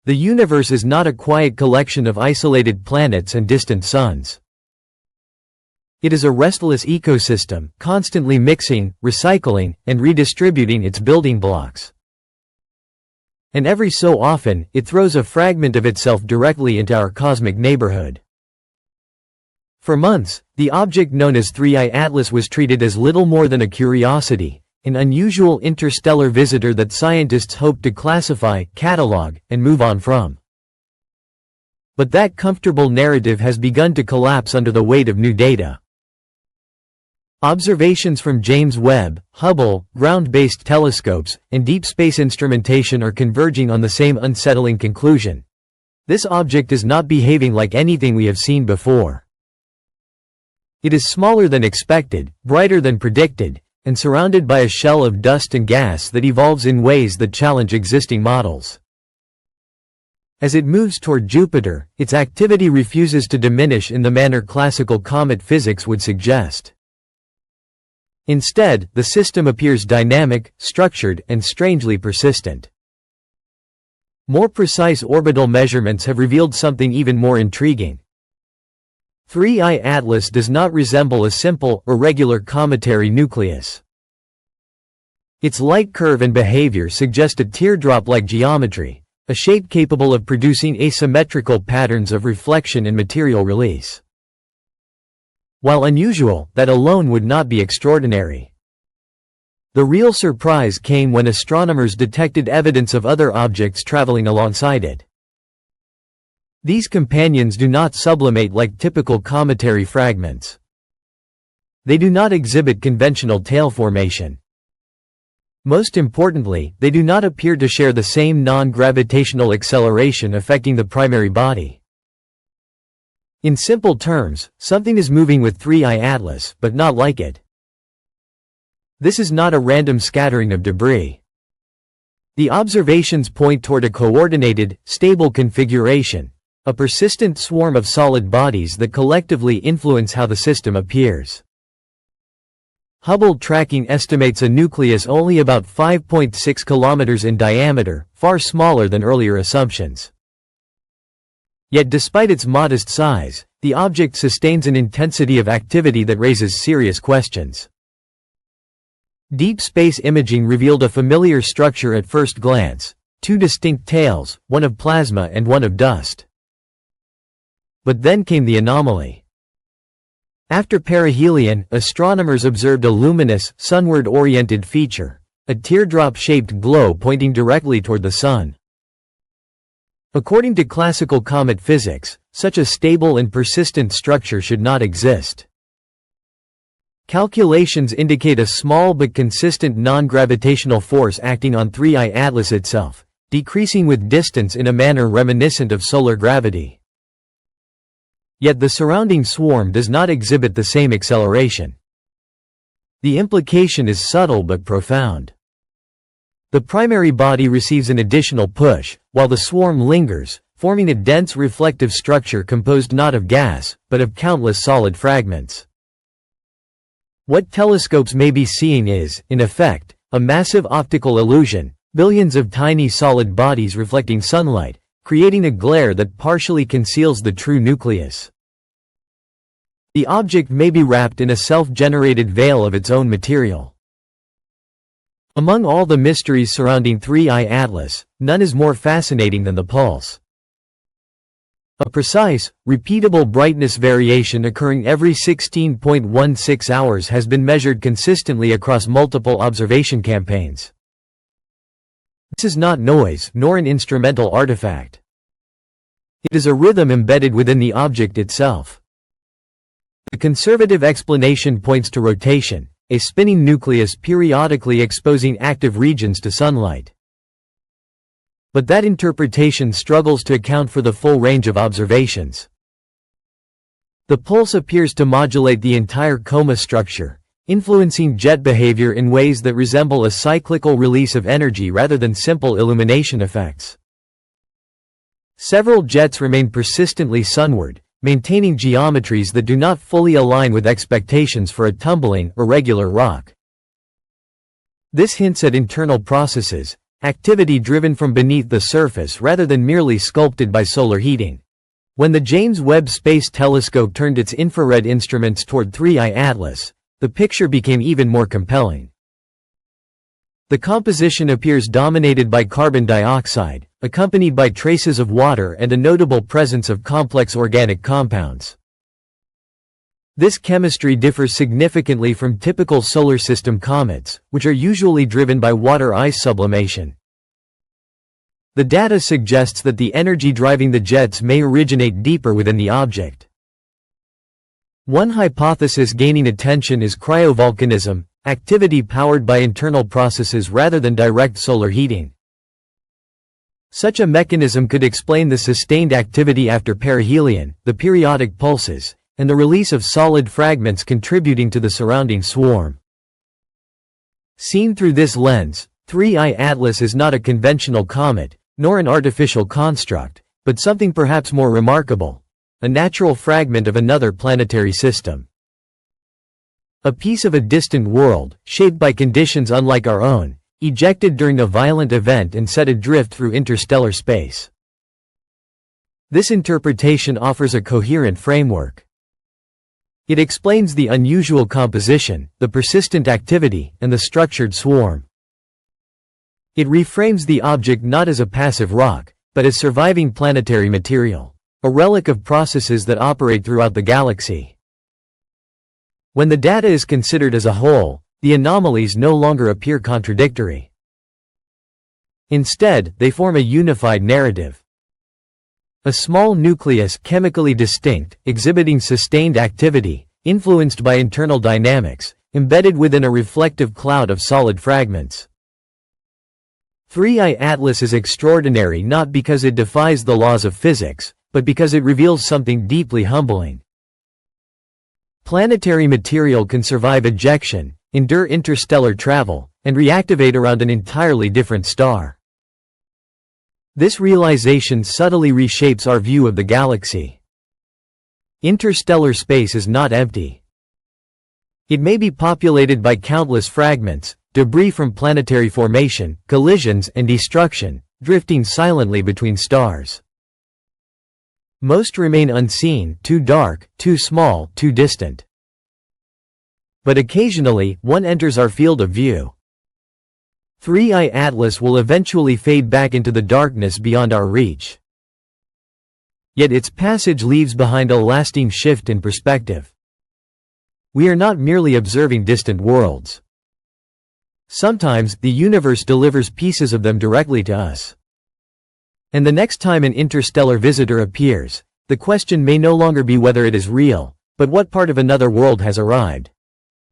The universe is not a quiet collection of isolated planets and distant suns. It is a restless ecosystem, constantly mixing, recycling, and redistributing its building blocks. And every so often, it throws a fragment of itself directly into our cosmic neighborhood. For months, the object known as 3I Atlas was treated as little more than a curiosity, an unusual interstellar visitor that scientists hoped to classify, catalog, and move on from. But that comfortable narrative has begun to collapse under the weight of new data. Observations from James Webb, Hubble, ground-based telescopes, and deep space instrumentation are converging on the same unsettling conclusion. This object is not behaving like anything we have seen before. It is smaller than expected, brighter than predicted, and surrounded by a shell of dust and gas that evolves in ways that challenge existing models. As it moves toward Jupiter, its activity refuses to diminish in the manner classical comet physics would suggest. Instead, the system appears dynamic, structured, and strangely persistent. More precise orbital measurements have revealed something even more intriguing. 3I Atlas does not resemble a simple, irregular cometary nucleus. Its light curve and behavior suggest a teardrop-like geometry, a shape capable of producing asymmetrical patterns of reflection and material release. While unusual, that alone would not be extraordinary. The real surprise came when astronomers detected evidence of other objects traveling alongside it. These companions do not sublimate like typical cometary fragments. They do not exhibit conventional tail formation. Most importantly, they do not appear to share the same non-gravitational acceleration affecting the primary body. In simple terms, something is moving with 3I Atlas, but not like it. This is not a random scattering of debris. The observations point toward a coordinated, stable configuration, a persistent swarm of solid bodies that collectively influence how the system appears. Hubble tracking estimates a nucleus only about 5.6 kilometers in diameter, far smaller than earlier assumptions. Yet despite its modest size, the object sustains an intensity of activity that raises serious questions. Deep space imaging revealed a familiar structure at first glance, two distinct tails, one of plasma and one of dust. But then came the anomaly. After perihelion, astronomers observed a luminous, sunward-oriented feature, a teardrop-shaped glow pointing directly toward the sun. According to classical comet physics, such a stable and persistent structure should not exist. Calculations indicate a small but consistent non-gravitational force acting on 3I Atlas itself, decreasing with distance in a manner reminiscent of solar gravity. Yet the surrounding swarm does not exhibit the same acceleration. The implication is subtle but profound. The primary body receives an additional push, while the swarm lingers, forming a dense reflective structure composed not of gas, but of countless solid fragments. What telescopes may be seeing is, in effect, a massive optical illusion, billions of tiny solid bodies reflecting sunlight, creating a glare that partially conceals the true nucleus. The object may be wrapped in a self-generated veil of its own material. Among all the mysteries surrounding 3I Atlas, none is more fascinating than the pulse. A precise, repeatable brightness variation occurring every 16.16 hours has been measured consistently across multiple observation campaigns. This is not noise, nor an instrumental artifact. It is a rhythm embedded within the object itself. The conservative explanation points to rotation, a spinning nucleus periodically exposing active regions to sunlight. But that interpretation struggles to account for the full range of observations. The pulse appears to modulate the entire coma structure, influencing jet behavior in ways that resemble a cyclical release of energy rather than simple illumination effects. Several jets remain persistently sunward, maintaining geometries that do not fully align with expectations for a tumbling, irregular rock. This hints at internal processes, activity driven from beneath the surface rather than merely sculpted by solar heating. When the James Webb Space Telescope turned its infrared instruments toward 3I Atlas, the picture became even more compelling. The composition appears dominated by carbon dioxide, accompanied by traces of water and a notable presence of complex organic compounds. This chemistry differs significantly from typical solar system comets, which are usually driven by water-ice sublimation. The data suggests that the energy driving the jets may originate deeper within the object. One hypothesis gaining attention is cryovolcanism, activity powered by internal processes rather than direct solar heating. Such a mechanism could explain the sustained activity after perihelion, the periodic pulses, and the release of solid fragments contributing to the surrounding swarm. Seen through this lens, 3I Atlas is not a conventional comet, nor an artificial construct, but something perhaps more remarkable: a natural fragment of another planetary system. A piece of a distant world, shaped by conditions unlike our own, ejected during a violent event and set adrift through interstellar space. This interpretation offers a coherent framework. It explains the unusual composition, the persistent activity, and the structured swarm. It reframes the object not as a passive rock, but as surviving planetary material, a relic of processes that operate throughout the galaxy. When the data is considered as a whole, the anomalies no longer appear contradictory. Instead, they form a unified narrative. A small nucleus, chemically distinct, exhibiting sustained activity, influenced by internal dynamics, embedded within a reflective cloud of solid fragments. 3I Atlas is extraordinary not because it defies the laws of physics, but because it reveals something deeply humbling. Planetary material can survive ejection, endure interstellar travel, and reactivate around an entirely different star. This realization subtly reshapes our view of the galaxy. Interstellar space is not empty. It may be populated by countless fragments, debris from planetary formation, collisions, and destruction, drifting silently between stars. Most remain unseen, too dark, too small, too distant. But occasionally, one enters our field of view. 3I Atlas will eventually fade back into the darkness beyond our reach. Yet its passage leaves behind a lasting shift in perspective. We are not merely observing distant worlds. Sometimes, the universe delivers pieces of them directly to us. And the next time an interstellar visitor appears, the question may no longer be whether it is real, but what part of another world has arrived.